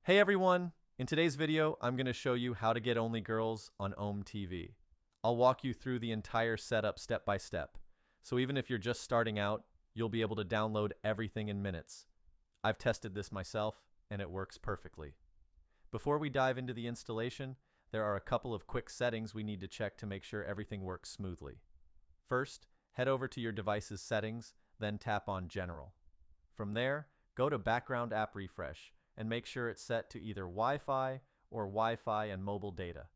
Hey everyone! In today's video, I'm going to show you how to get Only Girls on OmeTV. I'll walk you through the entire setup step by step. So even if you're just starting out, you'll be able to download everything in minutes. I've tested this myself, and it works perfectly. Before we dive into the installation, there are a couple of quick settings we need to check to make sure everything works smoothly. First, head over to your device's settings, then tap on General. From there, go to Background App Refresh, and make sure it's set to either Wi-Fi or Wi-Fi and mobile data.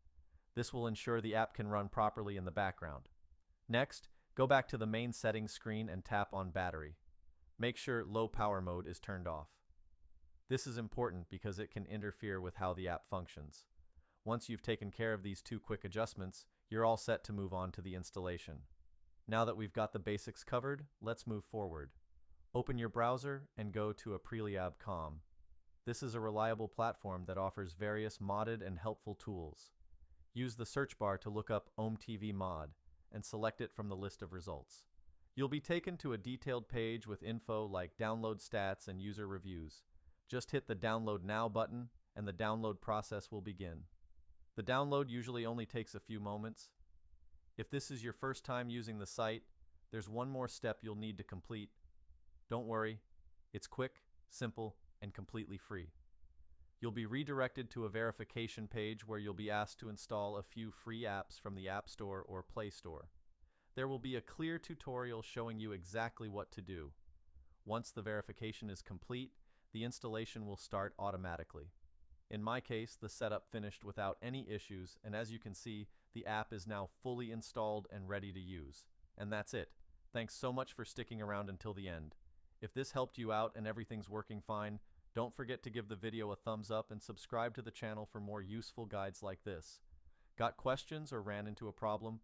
This will ensure the app can run properly in the background. Next, go back to the main settings screen and tap on Battery. Make sure Low Power Mode is turned off. This is important because it can interfere with how the app functions. Once you've taken care of these two quick adjustments, you're all set to move on to the installation. Now that we've got the basics covered, let's move forward. Open your browser and go to Aprilia.com. This is a reliable platform that offers various modded and helpful tools. Use the search bar to look up OmeTV mod and select it from the list of results. You'll be taken to a detailed page with info like download stats and user reviews. Just hit the Download Now button and the download process will begin. The download usually only takes a few moments. If this is your first time using the site, there's one more step you'll need to complete. Don't worry, it's quick, simple, and completely free. You'll be redirected to a verification page where you'll be asked to install a few free apps from the App Store or Play Store. There will be a clear tutorial showing you exactly what to do. Once the verification is complete, the installation will start automatically. In my case, the setup finished without any issues, and as you can see, the app is now fully installed and ready to use. And that's it. Thanks so much for sticking around until the end. If this helped you out and everything's working fine, don't forget to give the video a thumbs up and subscribe to the channel for more useful guides like this. Got questions or ran into a problem?